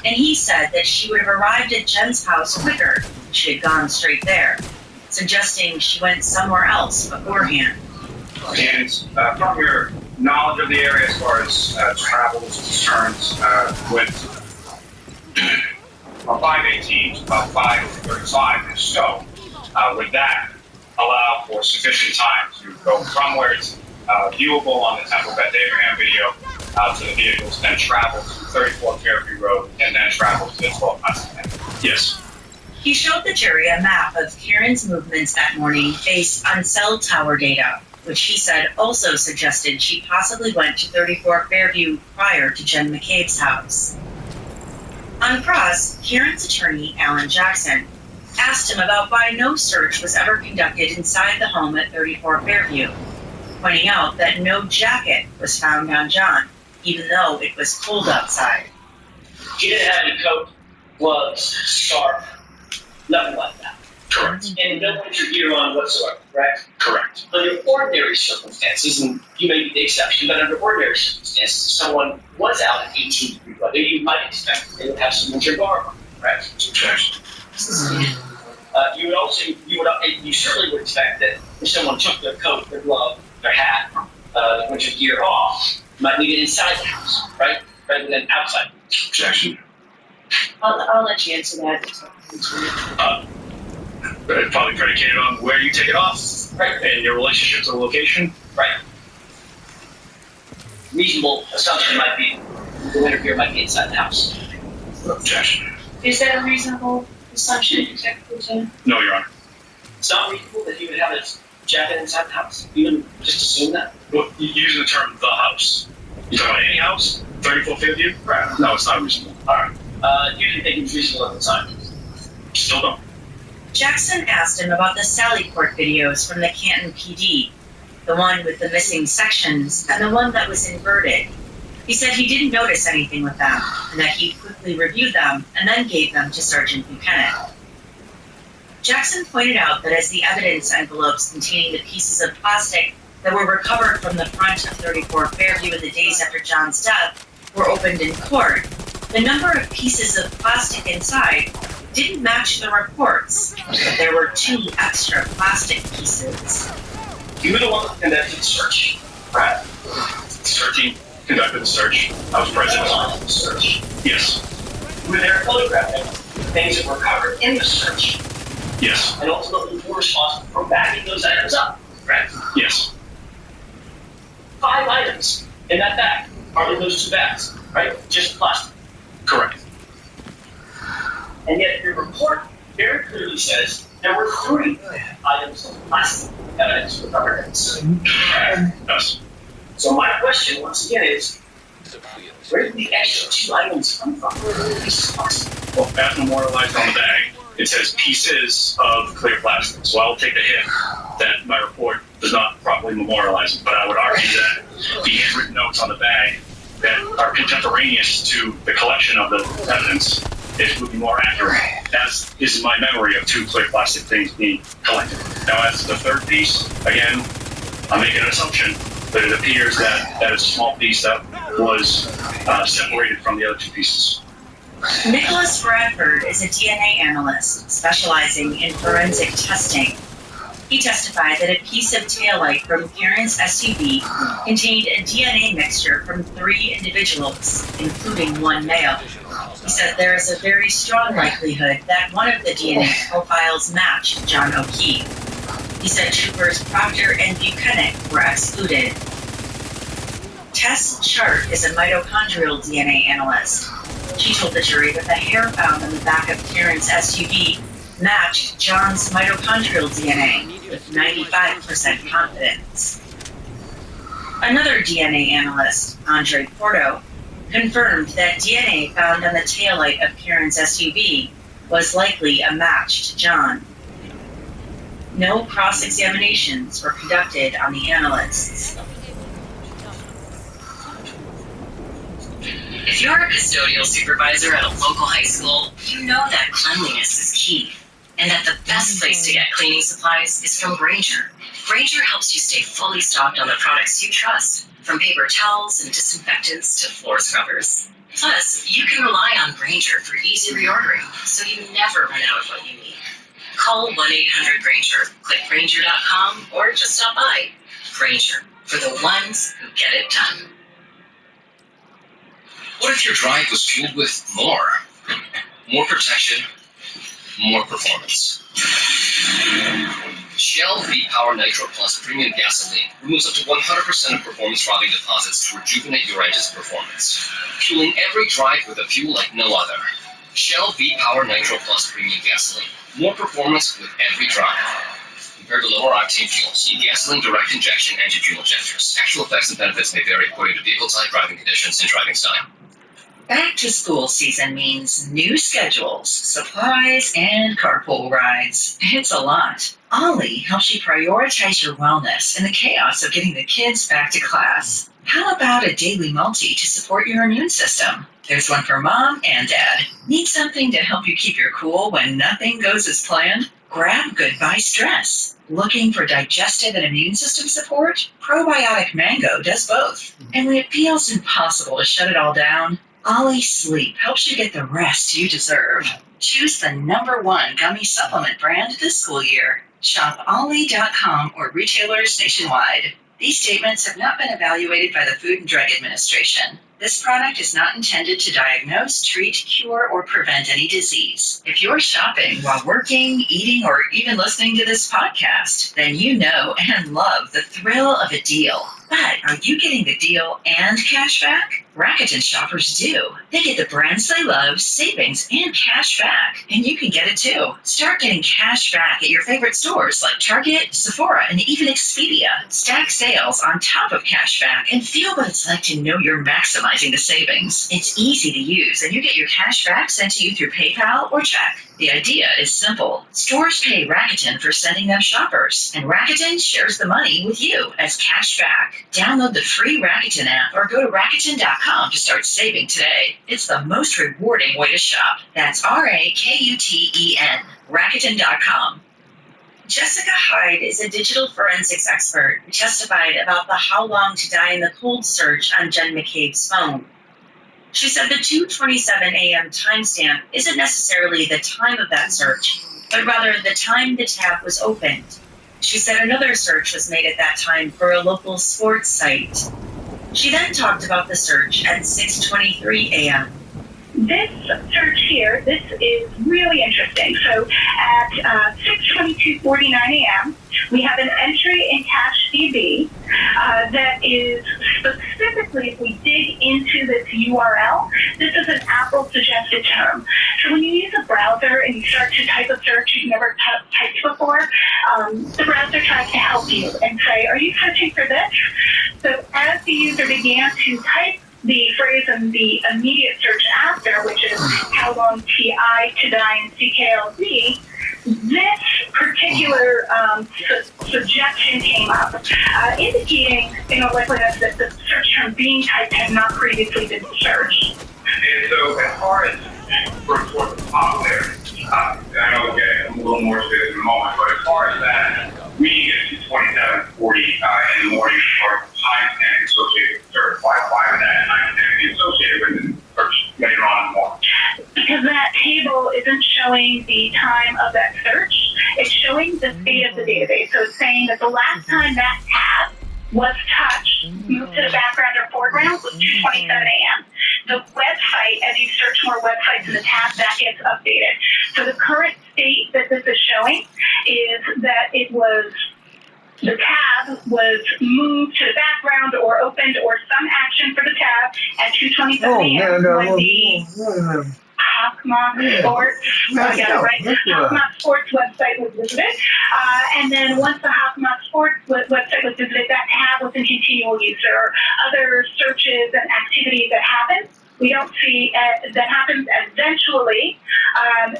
and he said that she would have arrived at Jen's house quicker if she had gone straight there, suggesting she went somewhere else beforehand. And from your knowledge of the area as far as travel is concerned, with from 5:18 to about 5:35 or so, would that allow for sufficient time to go from where it's viewable on the Temple Beth Abraham video to the vehicles, then travel to 34 Fairview Road, and then travel to the 12 Hudson? Yes. He showed the jury a map of Karen's movements that morning based on cell tower data, which he said also suggested she possibly went to 34 Fairview prior to Jen McCabe's house. On cross, Karen's attorney, Alan Jackson, asked him about why no search was ever conducted inside the home at 34 Fairview, pointing out that no jacket was found on John, even though it was cold outside. He didn't have any coat, gloves, scarf, nothing like that. Correct. And no winter gear on whatsoever, correct? Correct. Under ordinary circumstances, and you may be the exception, but under ordinary circumstances, if someone was out in 18-degree weather, you might expect they would have some winter garb on, correct? Objection. You certainly would expect that if someone took their coat, their glove, their hat, their winter gear off, you might leave it inside the house, right? Rather than outside. Objection. I'll let you answer that. It's probably predicated on where you take it off, Right. and your relationship to the location. Right. Reasonable assumption might be the winter gear might be inside the house. Objection. Is that a reasonable assumption, Executive Lieutenant? No, Your Honor. It's not reasonable that he would have his jacket inside the house. You would just assume that. Well, using the term the house. You talking about any house? 34 Fairview? Right. No, it's not reasonable. All right. You didn't think it was reasonable at the time. Still don't. Jackson asked him about the Sally Port videos from the Canton PD, the one with the missing sections and the one that was inverted. He said he didn't notice anything with them and that he quickly reviewed them and then gave them to Sergeant Buchanan. Jackson pointed out that as the evidence envelopes containing the pieces of plastic that were recovered from the front of 34 Fairview in the days after John's death were opened in court, the number of pieces of plastic inside didn't match the reports, but there were 2 extra plastic pieces. You were the one that conducted the search, right? 13 conducted the search. I was present On the search. Yes. You were there photographing things that were covered in the search, Yes. and ultimately you were responsible for backing those items up, right? Yes. 5 items in that bag. Hardly those 2 bags, right? Just plastic. Correct. And yet your report very clearly says there were 3 items of plastic evidence recovered in the search. Yes. So my question once again is, Where did the extra 2 items come from? Well, that's memorialized on the bag. It says pieces of clear plastic. So I'll take the hit that my report does not properly memorialize it, but I would argue that the handwritten notes on the bag that are contemporaneous to the collection of the evidence would be more accurate. As is my memory of 2 clear plastic things being collected. Now, as to the third piece, again, I'm making an assumption, but it appears that that is a small piece that was separated from the other 2 pieces. Nicholas Bradford is a DNA analyst specializing in forensic testing. He testified that a piece of taillight from Karen's SUV contained a DNA mixture from 3 individuals, including 1 male. He said there is a very strong likelihood that one of the DNA profiles matched John O'Keefe. He said troopers Proctor and Buchanan were excluded. Tess Chart is a mitochondrial DNA analyst. She told the jury that the hair found on the back of Karen's SUV matched John's mitochondrial DNA with 95% confidence. Another DNA analyst, Andre Porto, confirmed that DNA found on the taillight of Karen's SUV was likely a match to John. No cross-examinations were conducted on the analysts. If you're a custodial supervisor at a local high school, you know that cleanliness is key, and that the best place to get cleaning supplies is from Grainger. Grainger helps you stay fully stocked on the products you trust, from paper towels and disinfectants to floor scrubbers. Plus, you can rely on Grainger for easy reordering, so you never run out of what you need. Call 1-800-GRAINGER, click Grainger.com, or just stop by. Grainger, for the ones who get it done. What if your drive was fueled with more? More protection, more performance. Shell V-Power Nitro Plus Premium Gasoline removes up to 100% of performance-robbing deposits to rejuvenate your engine's performance, fueling every drive with a fuel like no other. Shell V-Power Nitro Plus Premium Gasoline. More performance with every drive. Compared to lower octane fuels, see gasoline direct injection engine fuel injectors. Actual effects and benefits may vary according to vehicle type, driving conditions, and driving style. Back to school season means new schedules, supplies, and carpool rides. It's a lot. Ollie helps you prioritize your wellness in the chaos of getting the kids back to class. How about a daily multi to support your immune system? There's one for mom and dad. Need something to help you keep your cool when nothing goes as planned? Grab Goodbye Stress. Looking for digestive and immune system support? Probiotic Mango does both. And when it feels impossible to shut it all down, Ollie Sleep helps you get the rest you deserve. Choose the #1 gummy supplement brand this school year. Shop Ollie.com or retailers nationwide. These statements have not been evaluated by the Food and Drug Administration. This product is not intended to diagnose, treat, cure, or prevent any disease. If you're shopping while working, eating, or even listening to this podcast, then you know and love the thrill of a deal. But are you getting the deal and cash back? Rakuten shoppers do. They get the brands they love, savings, and cash back. And you can get it too. Start getting cash back at your favorite stores like Target, Sephora, and even Expedia. Stack sales on top of cash back and feel what it's like to know you're maximizing the savings. It's easy to use, and you get your cash back sent to you through PayPal or check. The idea is simple. Stores pay Rakuten for sending them shoppers, and Rakuten shares the money with you as cash back. Download the free Rakuten app or go to Rakuten.com to start saving today. It's the most rewarding way to shop. That's Rakuten, Rakuten.com. Jessica Hyde is a digital forensics expert who testified about the How Long to Die in the Cold search on Jen McCabe's phone. She said the 2:27 a.m. timestamp isn't necessarily the time of that search, but rather the time the tab was opened. She said another search was made at that time for a local sports site. She then talked about the search at 6:23 a.m. This search here, this is really interesting. So at 6:22:49 a.m., we have an entry in Cache DB that is specifically, if we dig into this URL, this is an Apple suggested term. So when you use a browser and you start to type a search you've never typed before, the browser tries to help you and say, are you searching for this? So as the user began to type the phrase in the immediate search after, which is how long TI to die in CKLZ, this particular suggestion came up, indicating, likeliness that the search term being typed had not previously been searched. And so as far as first towards the top there, I know we'll get a little more to this in a moment, but as far as that, we get to 2740 in the morning for timestamp associated with search. Why would that timestamp be associated with the search later on in the morning? Because that table isn't showing the time of that search, it's showing the state of the database. So it's saying that the last time that tab was touched, moved to the background or foreground, was 2:27 a.m. The website, as you search more websites in the tab, that gets updated. So the current state that this is showing is that the tab was moved to the background or opened or some action for the tab at 2:27 a.m. when the Hawkmock Sports, I got it right, Hawkmock Sports website was visited. And then once the Hawkmock Sports website was visited, that tab was in continual use. There are other searches and activities that happen. We don't see that happens eventually.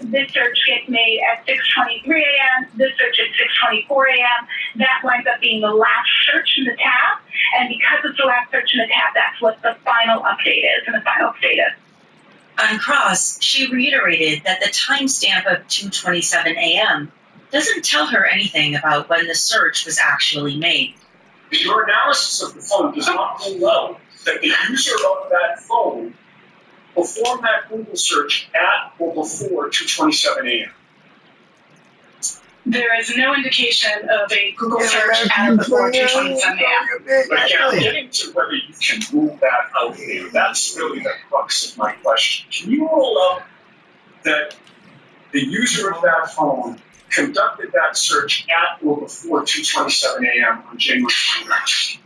This search gets made at 6:23 a.m. This search at 6:24 a.m. That winds up being the last search in the tab. And because it's the last search in the tab, that's what the final update is and the final status. On cross, she reiterated that the timestamp of 2:27 a.m. doesn't tell her anything about when the search was actually made. Your analysis of the phone does not allow that the user of that phone performed that Google search at or before 2:27 a.m. There is no indication of a Google search at or before 2:27 a.m. Again, getting to whether you can rule that out there, that's really the crux of my question. Can you rule out that the user of that phone conducted that search at or before 2:27 a.m. on January 29th?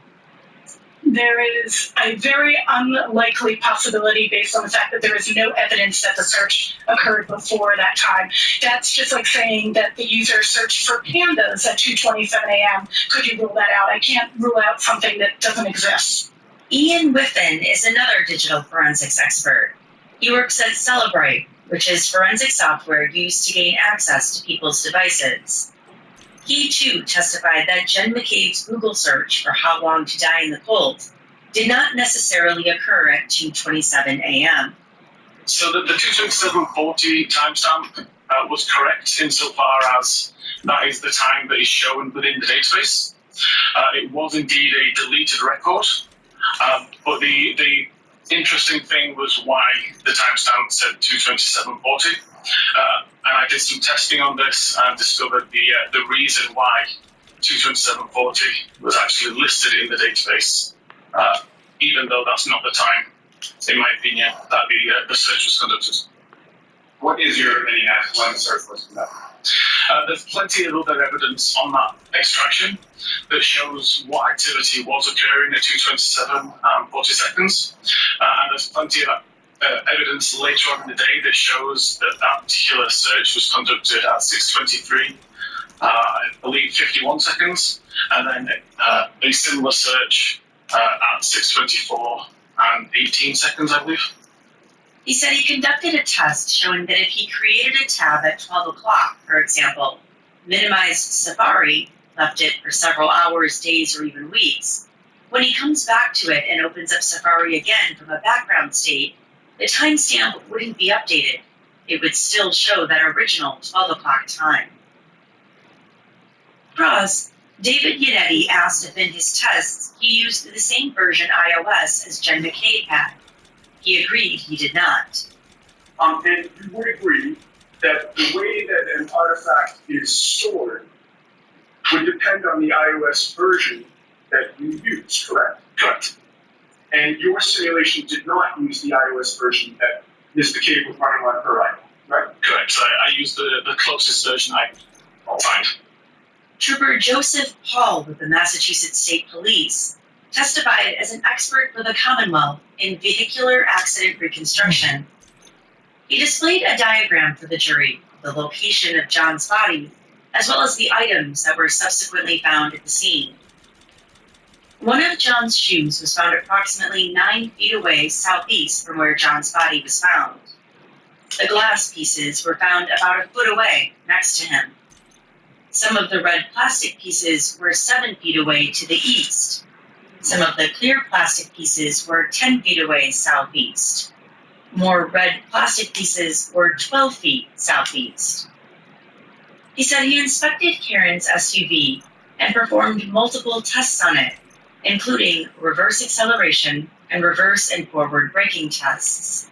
There is a very unlikely possibility based on the fact that there is no evidence that the search occurred before that time. That's just like saying that the user searched for pandas at 2:27 a.m. Could you rule that out? I can't rule out something that doesn't exist. Ian Whiffen is another digital forensics expert. He works at Celebrite, which is forensic software used to gain access to people's devices. He, too, testified that Jen McCabe's Google search for how long to die in the cold did not necessarily occur at 2:27 a.m. So the 2:27:40 timestamp was correct insofar as that is the time that is shown within the database. It was indeed a deleted record, but the interesting thing was why the timestamp said 2:27:40. And I did some testing on this and discovered the reason why 2:27:40 was actually listed in the database, even though that's not the time, in my opinion, that the search was conducted. What is your opinion as to when the search was conducted? There's plenty of other evidence on that extraction that shows what activity was occurring at 2:27:40 seconds, and there's plenty of evidence later on in the day that shows that that particular search was conducted at 6:23, I believe 51 seconds, and then a similar search at 6:24 and 18 seconds, I believe. He said he conducted a test showing that if he created a tab at 12 o'clock, for example, minimized Safari, left it for several hours, days, or even weeks, when he comes back to it and opens up Safari again from a background state, the timestamp wouldn't be updated. It would still show that original 12 o'clock time. Cross, David Yannetti asked if in his tests he used the same version iOS as Jen McCabe had. He agreed he did not. And you would agree that the way that an artifact is stored would depend on the iOS version that you use, correct? Correct. And your simulation did not use the iOS version that Ms. McCabe was running on her iPhone, right? Correct. I used the closest version I could find. Trooper Joseph Paul with the Massachusetts State Police testified as an expert for the Commonwealth in vehicular accident reconstruction. He displayed a diagram for the jury of the location of John's body, as well as the items that were subsequently found at the scene. One of John's shoes was found approximately 9 feet away southeast from where John's body was found. The glass pieces were found about a foot away next to him. Some of the red plastic pieces were 7 feet away to the east. Some of the clear plastic pieces were 10 feet away southeast. More red plastic pieces were 12 feet southeast. He said he inspected Karen's SUV and performed multiple tests on it, including reverse acceleration and reverse and forward braking tests.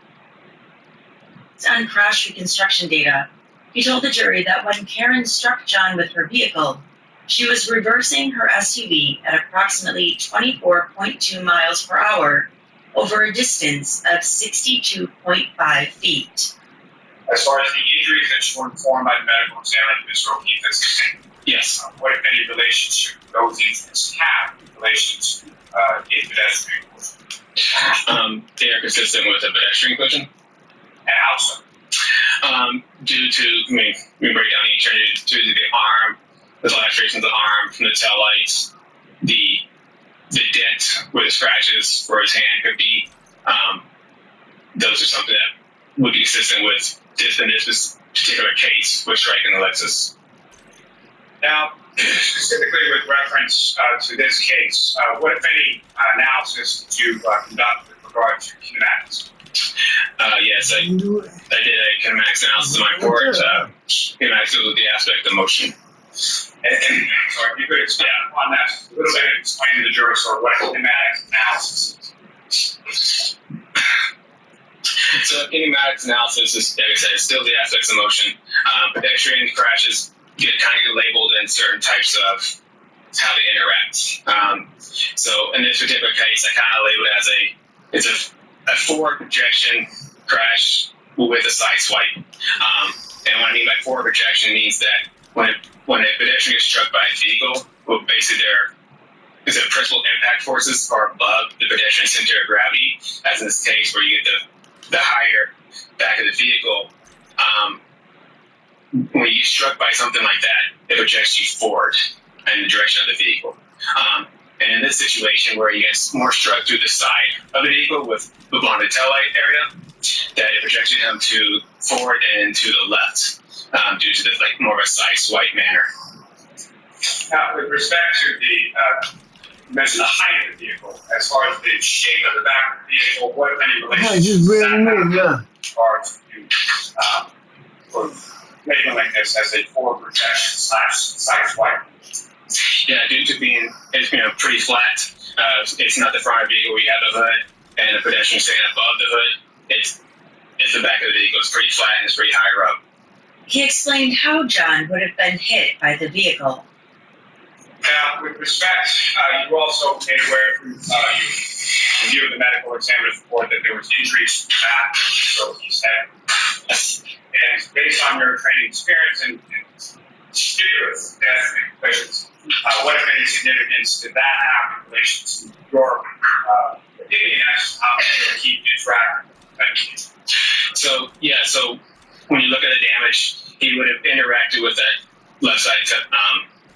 On crash reconstruction data, he told the jury that when Karen struck John with her vehicle, she was reversing her SUV at approximately 24.2 miles per hour over a distance of 62.5 feet. As far as the injuries that were informed by the medical examiner, Mr. O'Keefe, that's the same. Yes. What, if any, relationship those injuries have in relation to a pedestrian collision? They are consistent with a pedestrian collision. And how so? Due to, we break down each area to the arm, the lacerations of the arm from the tail lights, the dent where the scratches for his hand could be. Those are something that would be consistent with this particular case with striking the Lexus. Now, specifically with reference to this case, what, if any, analysis did you conduct with regard to kinematics? Yes, I did a kinematics analysis in my report. Kinematics was the aspect of motion. And sorry, if you could expand upon that a little bit and explain to the jury sort of what kinematics analysis is. So kinematics analysis is, like I said, still the aspects of motion. Pedestrian crashes get kind of labeled in certain types of how they interact. So in this particular case, I kind of label it as a forward projection crash with a side swipe. And what I mean by forward projection means that when a pedestrian gets struck by a vehicle, well, basically the principal impact forces are above the pedestrian center of gravity, as in this case where you get the higher back of the vehicle. When you get struck by something like that, it projects you forward in the direction of the vehicle. And in this situation where you get more struck through the side of the vehicle with along the taillight area, that it projected him to forward and to the left due to the more of a side swipe manner. Now, with respect to you mentioned the height of the vehicle, as far as the shape of the back of the vehicle, what, if any, relationship does that have as far as labeling this as a forward projection / side swipe? Yeah, due to being pretty flat, it's not the front of the vehicle where you have the hood and the pedestrian staying above the hood. It's the back of the vehicle. It's pretty flat and it's pretty higher up. He explained how John would have been hit by the vehicle. Now, with respect, you also made aware through you reviewed the medical examiner's report that there was injuries to the back, so his head. And based on your training experience and experience, questions, what, if any, significance did that have in relation to your opinion as to how to keep interact? So when you look at the damage, he would have interacted with that left side of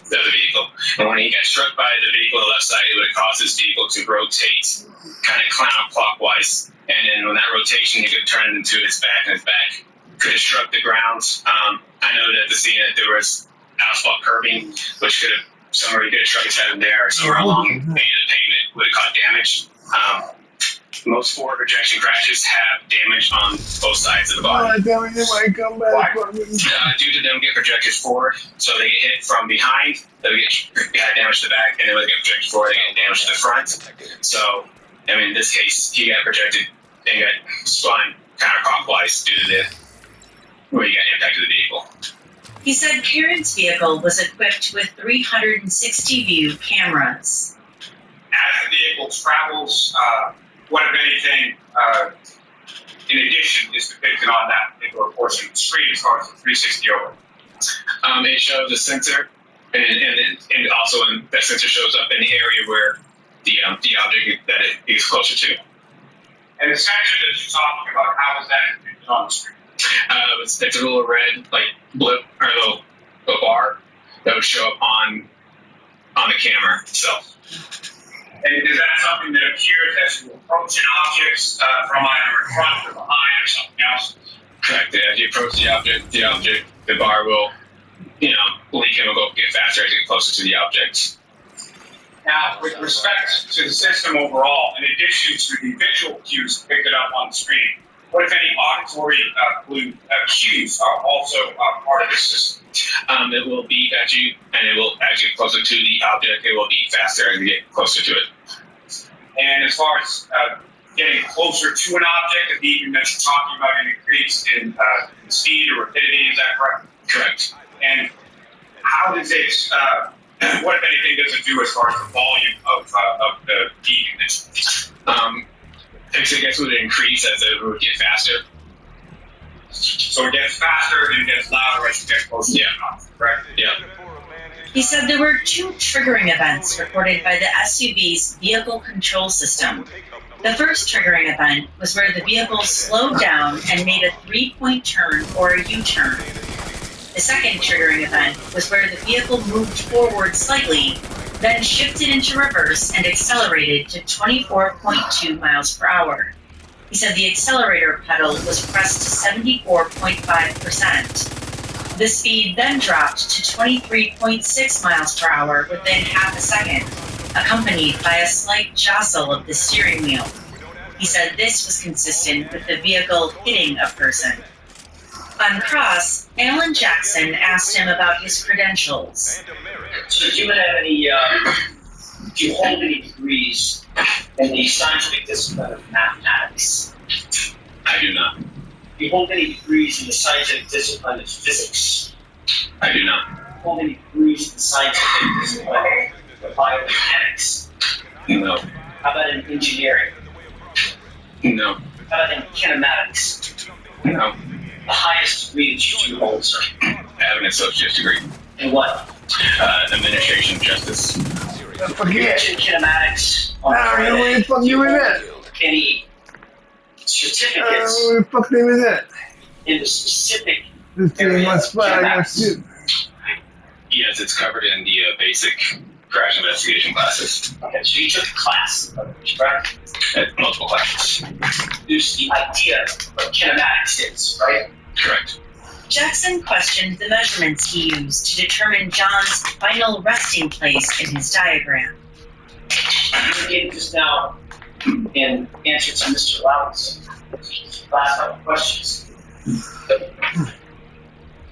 the vehicle. And when he got struck by the vehicle on the left side, it would have caused his vehicle to rotate kind of counterclockwise. And then when that rotation, he could turn into his back, and his back could have struck the ground. I know that the scene that there was asphalt curbing, which could have somewhere he could have struck his head in there, or somewhere along the pavement would have caused damage. Most forward projection crashes have damage on both sides of the body. Why? Due to them get projected forward, so they get hit from behind, they'll get damage to the back, and then when they get projected forward, they get damage to the front. So, in this case, he got projected and got spun counterclockwise due to where he got impacted the vehicle. He said Karen's vehicle was equipped with 360 view cameras. As the vehicle travels, what, if anything, in addition, is depicted on that particular portion of the screen as far as the 360 over? It shows a sensor, and also that sensor shows up in the area where the object that it is closer to. And the sensor that you're talking about, how is that depicted on the screen? It's a little red, blip, or a little bar that would show up on the camera itself. And is that something that appears as you approach an object from either in front or behind or something else? Correct. As you approach the object, the bar will, blink and will go get faster as you get closer to the object. Now, with respect to the system overall, in addition to the visual cues picked it up on the screen, what if any auditory cues are also part of the system? It will beep at you, and it will, as you get closer to the object, it will beep faster as you get closer to it. And as far as getting closer to an object, the beeping that you're talking about an increase in speed or rapidity, is that correct? Correct. And how does it, what if anything does it do as far as the volume of the beeping? It gets would increase as it would get faster. So it gets faster and it gets louder as you get closer to an object, correct? Yeah. He said there were 2 triggering events recorded by the SUV's vehicle control system. The first triggering event was where the vehicle slowed down and made a 3-point turn or a U-turn. The second triggering event was where the vehicle moved forward slightly, then shifted into reverse and accelerated to 24.2 miles per hour. He said the accelerator pedal was pressed to 74.5%. The speed then dropped to 23.6 miles per hour within half a second, accompanied by a slight jostle of the steering wheel. He said this was consistent with the vehicle hitting a person. On cross, Alan Jackson asked him about his credentials. So do you have any, do you hold any degrees in the scientific discipline of mathematics? I do not. Do you hold any degrees in the scientific discipline of physics? I do not. Hold any degrees in the scientific discipline of biomechanics? No. How about in engineering? No. How about in kinematics? No. The highest degree that you do hold, sir? I have an associate's degree. In what? Administration of justice. Forget. In kinematics? I don't know where the fuck you was at. Any certificates Where the fuck they was at? in the specific This thing my spot, I got shit. Yes, it's covered in the basic crash investigation classes. Okay, so you took a class, correct? Multiple classes. There's the idea of what kinematics is, right? Correct. Jackson questioned the measurements he used to determine John's final resting place in his diagram. You gave just now in answer to Mr. Loudon's last couple of questions.